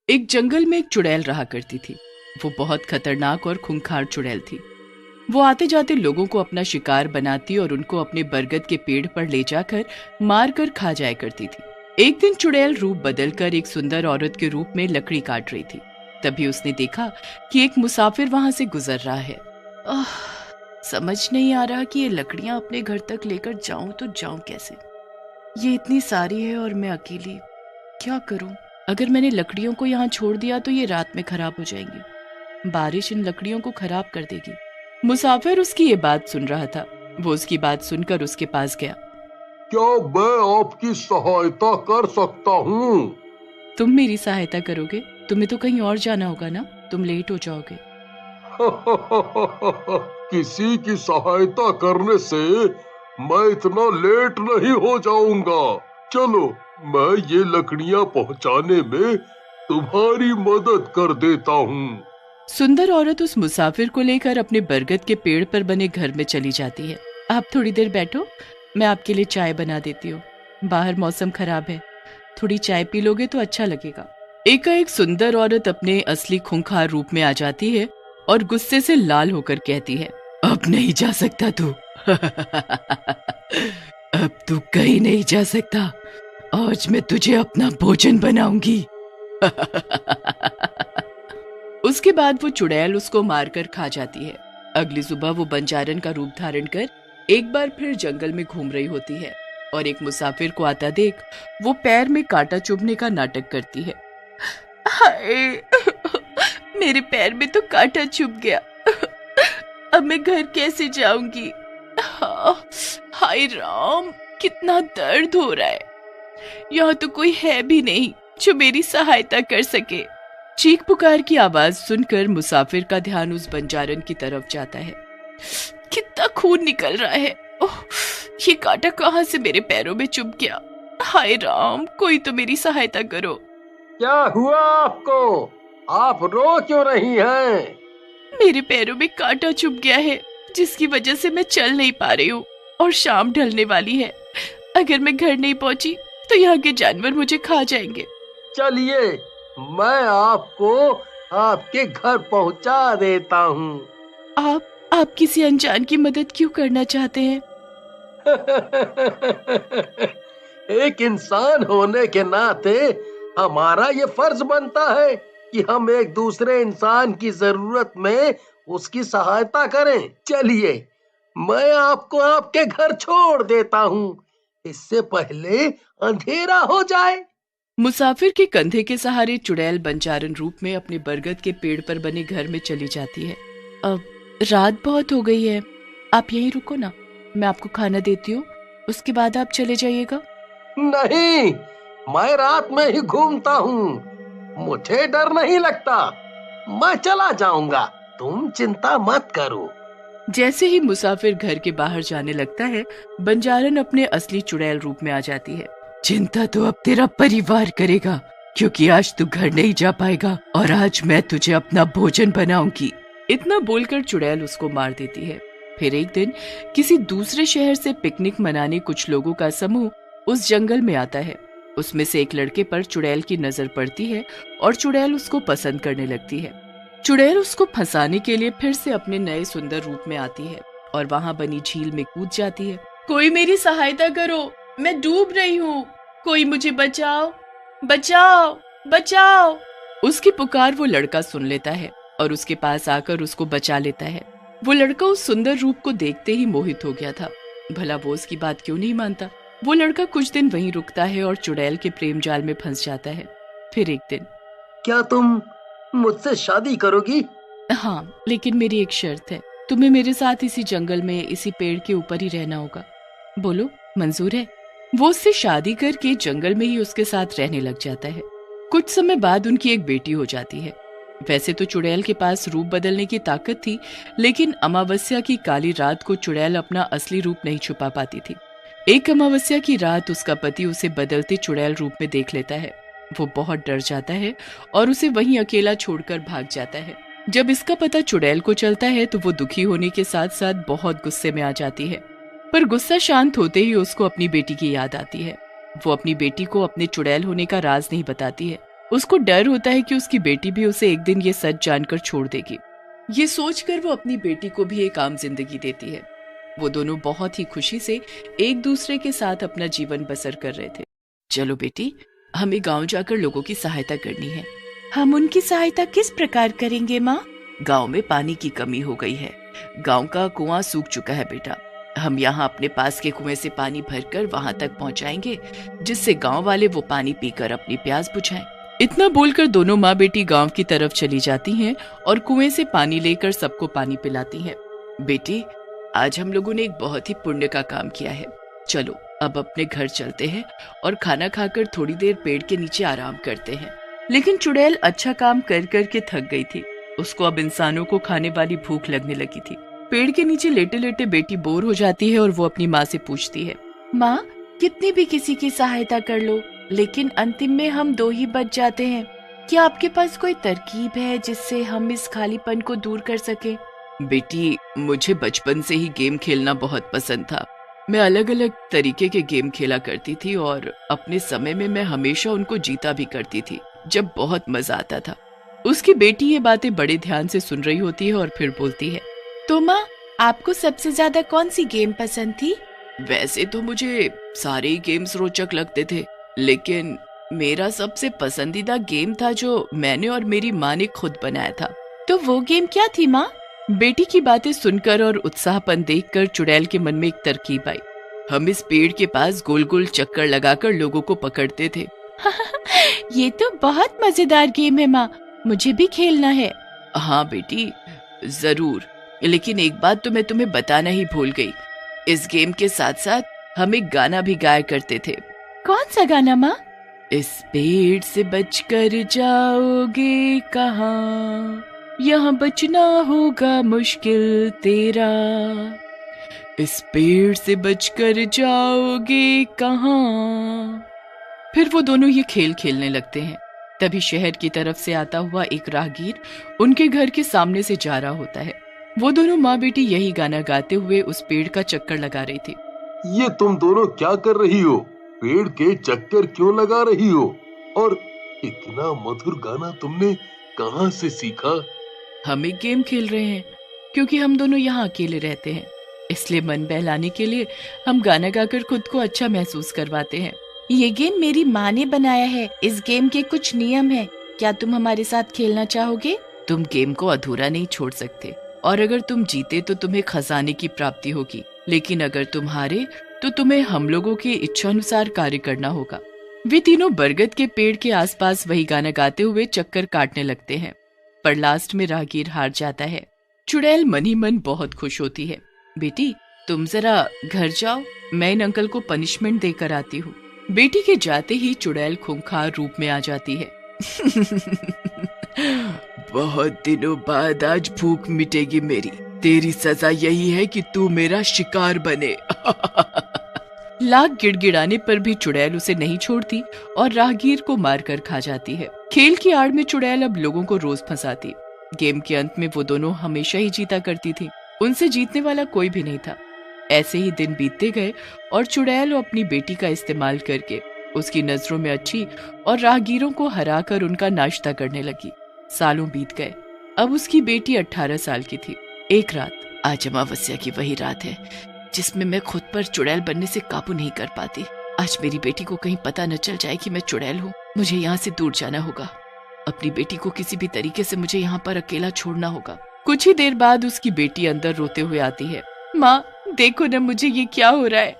एक जंगल में एक चुड़ैल रहा करती थी। वो बहुत खतरनाक और खूंखार चुड़ैल थी। वो आते जाते लोगों को अपना शिकार बनाती और उनको अपने बरगद के पेड़ पर ले जाकर मार कर खा जाया करती थी। एक दिन चुड़ैल रूप बदलकर एक सुंदर औरत के रूप में लकड़ी काट रही थी। तभी उसने देखा कि एक मुसाफिर वहां से गुजर रहा है। समझ नहीं आ रहा कि ये लकड़ियां अपने घर तक लेकर जाऊं तो जाऊं कैसे। ये इतनी सारी है और मैं अकेली क्या करूं? अगर मैंने लकड़ियों को यहाँ छोड़ दिया तो ये रात में खराब हो जाएंगी। बारिश इन लकड़ियों को खराब कर देगी। मुसाफिर उसकी ये बात सुन रहा था। वो उसकी बात सुनकर उसके पास गया। क्या मैं आपकी सहायता कर सकता हूँ? तुम मेरी सहायता करोगे? तुम्हें तो कहीं और जाना होगा ना, तुम लेट हो जाओगे। किसी की सहायता करने से मैं इतना लेट नहीं हो जाऊंगा। चलो, मैं ये लकड़ियाँ पहुँचाने में तुम्हारी मदद कर देता हूँ। सुंदर औरत उस मुसाफिर को लेकर अपने बरगद के पेड़ पर बने घर में चली जाती है। आप थोड़ी देर बैठो, मैं आपके लिए चाय बना देती हूँ। बाहर मौसम खराब है, थोड़ी चाय पी लोगे तो अच्छा लगेगा। एकाएक सुंदर औरत अपने असली खूंखार रूप में आ जाती है और गुस्से से लाल होकर कहती है, अब नहीं जा सकता तू। अब तू कहीं नहीं जा सकता। आज मैं तुझे अपना भोजन बनाऊंगी। उसके बाद वो चुड़ैल उसको मारकर खा जाती है। अगली सुबह वो बंजारन का रूप धारण कर एक बार फिर जंगल में घूम रही होती है और एक मुसाफिर को आता देख वो पैर में कांटा चुभने का नाटक करती है। हाय, मेरे पैर में तो कांटा चुभ गया। अब मैं घर कैसे जाऊंगी? हाय राम, कितना दर्द हो रहा है। यहाँ तो कोई है भी नहीं जो मेरी सहायता कर सके। चीख पुकार की आवाज सुनकर मुसाफिर का ध्यान उस बंजारन की तरफ जाता है। कितना खून निकल रहा है। ओह, ये कांटा कहाँ से मेरे पैरों में चुभ गया? हाय राम, कोई तो मेरी सहायता करो। क्या हुआ आपको? आप रो क्यों रही हैं? मेरे पैरों में कांटा चुभ गया है जिसकी वजह से मैं चल नहीं पा रही हूँ और शाम ढलने वाली है। अगर मैं घर नहीं पहुँची तो यहाँ के जानवर मुझे खा जाएंगे। चलिए, मैं आपको आपके घर पहुंचा देता हूँ। आप किसी अनजान की मदद क्यों करना चाहते हैं? एक इंसान होने के नाते हमारा ये फर्ज बनता है कि हम एक दूसरे इंसान की जरूरत में उसकी सहायता करें। चलिए, मैं आपको आपके घर छोड़ देता हूँ, इससे पहले अंधेरा हो जाए। मुसाफिर के कंधे के सहारे चुड़ैल बंजारन रूप में अपने बरगद के पेड़ पर बने घर में चली जाती है। अब रात बहुत हो गई है, आप यहीं रुको ना, मैं आपको खाना देती हूँ, उसके बाद आप चले जाइएगा। नहीं, मैं रात में ही घूमता हूँ, मुझे डर नहीं लगता। मैं चला जाऊंगा, तुम चिंता मत करो। जैसे ही मुसाफिर घर के बाहर जाने लगता है, बंजारन अपने असली चुड़ैल रूप में आ जाती है। चिंता तो अब तेरा परिवार करेगा, क्योंकि आज तू घर नहीं जा पाएगा और आज मैं तुझे अपना भोजन बनाऊंगी। इतना बोलकर चुड़ैल उसको मार देती है। फिर एक दिन किसी दूसरे शहर से पिकनिक मनाने कुछ लोगों का समूह उस जंगल में आता है। उसमें से एक लड़के पर चुड़ैल की नजर पड़ती है और चुड़ैल उसको पसंद करने लगती है। चुड़ैल उसको फंसाने के लिए फिर से अपने नए सुंदर रूप में आती है और वहां बनी झील में कूद जाती है। कोई मेरी सहायता करो, मैं डूब रही हूँ, कोई मुझे बचाओ, बचाओ, बचाओ। उसकी पुकार वो लड़का सुन लेता है और उसके पास आकर उसको बचा लेता है। वो लड़का उस सुंदर रूप को देखते ही मोहित हो गया था। भला वो उसकी बात क्यों नहीं मानता? वो लड़का कुछ दिन वहीं रुकता है और चुड़ैल के प्रेम जाल में फंस जाता है। फिर एक दिन, क्या तुम मुझसे शादी करोगी? हाँ, लेकिन मेरी एक शर्त है, तुम्हें मेरे साथ इसी जंगल में इसी पेड़ के ऊपर ही रहना होगा। बोलो, मंजूर है? वो उससे शादी करके जंगल में ही उसके साथ रहने लग जाता है। कुछ समय बाद उनकी एक बेटी हो जाती है। वैसे तो चुड़ैल के पास रूप बदलने की ताकत थी, लेकिन अमावस्या की काली रात को चुड़ैल अपना असली रूप नहीं छुपा पाती थी। एक अमावस्या की रात उसका पति उसे बदलते चुड़ैल रूप में देख लेता है। वो बहुत डर जाता है और उसे वहीं अकेला छोड़कर भाग जाता है। जब इसका पता चुड़ैल को चलता है तो वो दुखी होने के साथ साथ बहुत गुस्से में आ जाती है। पर गुस्सा शांत होते ही उसको अपनी बेटी की याद आती है। वो अपनी बेटी को अपने चुड़ैल होने का राज नहीं बताती है। उसको डर होता है कि उसकी बेटी भी उसे एक दिन ये सच जानकर छोड़ देगी। ये सोचकर वो अपनी बेटी को भी एक आम जिंदगी देती है। वो दोनों बहुत ही खुशी से एक दूसरे के साथ अपना जीवन बसर कर रहे थे। चलो बेटी, हमें गांव जाकर लोगों की सहायता करनी है। हम उनकी सहायता किस प्रकार करेंगे माँ? गांव में पानी की कमी हो गई है। गांव का कुआं सूख चुका है बेटा। हम यहाँ अपने पास के कुएं से पानी भरकर वहां तक पहुँचाएंगे, जिससे गांव वाले वो पानी पीकर अपनी प्यास बुझाएं। इतना बोलकर दोनों माँ बेटी गांव की तरफ चली जाती हैं और कुएं से पानी लेकर सबको पानी पिलाती हैं। बेटी, आज हम लोगों ने एक बहुत ही पुण्य का काम किया है। चलो अब अपने घर चलते हैं और खाना खाकर थोड़ी देर पेड़ के नीचे आराम करते हैं। लेकिन चुड़ैल अच्छा काम कर कर के थक गई थी। उसको अब इंसानों को खाने वाली भूख लगने लगी थी। पेड़ के नीचे लेटे लेटे बेटी बोर हो जाती है और वो अपनी माँ से पूछती है, माँ, कितनी भी किसी की सहायता कर लो, लेकिन अंतिम में हम दो ही बच जाते हैं। क्या आपके पास कोई तरकीब है जिससे हम इस खालीपन को दूर कर सके? बेटी, मुझे बचपन से ही गेम खेलना बहुत पसंद था। मैं अलग अलग तरीके के गेम खेला करती थी और अपने समय में मैं हमेशा उनको जीता भी करती थी, जब बहुत मजा आता था। उसकी बेटी ये बातें बड़े ध्यान से सुन रही होती है और फिर बोलती है, तो माँ, आपको सबसे ज्यादा कौन सी गेम पसंद थी? वैसे तो मुझे सारे ही गेम्स रोचक लगते थे, लेकिन मेरा सबसे पसंदीदा गेम था जो मैंने और मेरी माँ ने खुद बनाया था। तो वो गेम क्या थी माँ? बेटी की बातें सुनकर और उत्साहपन देखकर चुड़ैल के मन में एक तरकीब आई। हम इस पेड़ के पास गोल गोल चक्कर लगाकर लोगों को पकड़ते थे। ये तो बहुत मजेदार गेम है माँ, मुझे भी खेलना है। हाँ बेटी, जरूर, लेकिन एक बात तो मैं तुम्हें बताना ही भूल गई। इस गेम के साथ साथ हम एक गाना भी गाया करते थे। कौन सा गाना माँ? इस पेड़ से बचकर जाओगे कहाँ, यहाँ बचना होगा मुश्किल तेरा। इस पेड़ से बचकर जाओगे कहाँ। फिर वो दोनों ये खेल खेलने लगते हैं। तभी शहर की तरफ से आता हुआ एक राहगीर उनके घर के सामने से जा रहा होता है। वो दोनों माँ बेटी यही गाना गाते हुए उस पेड़ का चक्कर लगा रही थी। ये तुम दोनों क्या कर रही हो? पेड़ के चक्कर क्यों लगा रही हो? और इतना मधुर गाना तुमने कहाँ से सीखा? हम एक गेम खेल रहे हैं, क्योंकि हम दोनों यहाँ अकेले रहते हैं, इसलिए मन बहलाने के लिए हम गाना गाकर खुद को अच्छा महसूस करवाते हैं। ये गेम मेरी माँ ने बनाया है। इस गेम के कुछ नियम हैं। क्या तुम हमारे साथ खेलना चाहोगे? तुम गेम को अधूरा नहीं छोड़ सकते, और अगर तुम जीते तो तुम्हें खजाने की प्राप्ति होगी, लेकिन अगर तुम हारे तो तुम्हें हम लोगों की इच्छानुसार कार्य करना होगा। वे तीनों बरगद के पेड़ के आसपास वही गाना गाते हुए चक्कर काटने लगते हैं, पर लास्ट में राहगीर हार जाता है। चुड़ैल मन ही मन बहुत खुश होती है। बेटी, तुम जरा घर जाओ, मैं इन अंकल को पनिशमेंट देकर आती हूँ। बेटी के जाते ही चुड़ैल खूंखार रूप में आ जाती है। बहुत दिनों बाद आज भूख मिटेगी मेरी। तेरी सजा यही है कि तू मेरा शिकार बने। लाख गिड़गिड़ाने पर भी चुड़ैल उसे नहीं छोड़ती और राहगीर को मारकर खा जाती है। खेल की आड़ में चुड़ैल अब लोगों को रोज फंसाती। गेम के अंत में वो दोनों हमेशा ही जीता करती थी। उनसे जीतने वाला कोई भी नहीं था। ऐसे ही दिन बीतते गए और चुड़ैल अपनी बेटी का इस्तेमाल करके उसकी नजरों में अच्छी और राहगीरों को हराकर उनका नाश्ता करने लगी। सालों बीत गए। अब उसकी बेटी 18 साल की थी। एक रात, आज अमावस्या की वही रात है जिसमें मैं खुद पर चुड़ैल बनने से काबू नहीं कर पाती। आज मेरी बेटी को कहीं पता न चल जाए कि मैं चुड़ैल हूँ। मुझे यहाँ से दूर जाना होगा। अपनी बेटी को किसी भी तरीके से मुझे यहाँ पर अकेला छोड़ना होगा। कुछ ही देर बाद उसकी बेटी अंदर रोते हुए आती है। माँ, देखो न, मुझे ये क्या हो रहा है।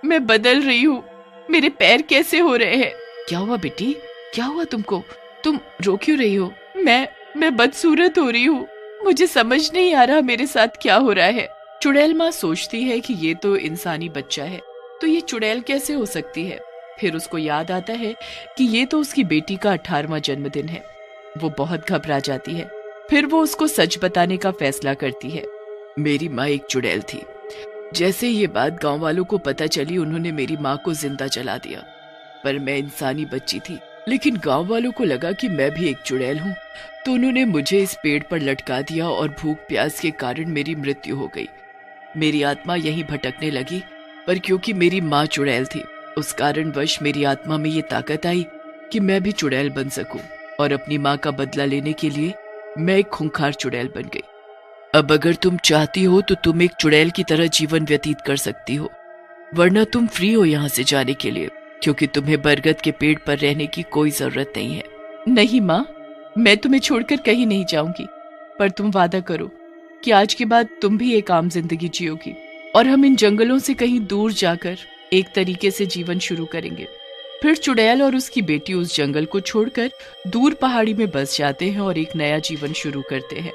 मैं बदल रही हूँ। मेरे पैर कैसे हो रहे हैं? क्या हुआ बेटी? क्या हुआ तुमको? तुम रो क्यों रही हो? मैं बदसूरत हो रही हूँ। मुझे समझ नहीं आ रहा मेरे साथ क्या हो रहा है। चुड़ैल माँ सोचती है कि ये तो इंसानी बच्चा है, तो ये चुड़ैल कैसे हो सकती है। फिर उसको याद आता है कि ये तो उसकी बेटी का 18वां जन्मदिन है। वो बहुत घबरा जाती है। फिर वो उसको सच बताने का फैसला करती है। मेरी माँ एक चुड़ैल थी। जैसे ये बात गांव वालों को पता चली, उन्होंने मेरी माँ को जिंदा जला दिया। पर मैं इंसानी बच्ची थी, लेकिन गांव वालों को लगा कि मैं भी एक चुड़ैल हूँ, तो उन्होंने मुझे इस पेड़ पर लटका दिया और भूख प्यास के कारण मेरी मृत्यु हो गई। मेरी आत्मा यहीं भटकने लगी, पर क्योंकि मेरी माँ चुड़ैल थी, उस कारणवश मेरी आत्मा में ये ताकत आई कि मैं भी चुड़ैल बन सकूं और अपनी माँ का बदला लेने के लिए मैं एक खूंखार चुड़ैल बन गई। अब अगर तुम चाहती हो तो तुम एक चुड़ैल की तरह जीवन व्यतीत कर सकती हो, वरना तुम फ्री हो यहाँ से जाने के लिए, क्योंकि तुम्हें बरगद के पेड़ पर रहने की कोई जरूरत नहीं है। नहीं माँ, मैं तुम्हें छोड़कर कहीं नहीं जाऊंगी, पर तुम वादा करो कि आज के बाद तुम भी एक आम जिंदगी जियोगी और हम इन जंगलों से कहीं दूर जाकर एक तरीके से जीवन शुरू करेंगे। फिर चुड़ैल और उसकी बेटी उस जंगल को छोड़कर दूर पहाड़ी में बस जाते हैं और एक नया जीवन शुरू करते हैं।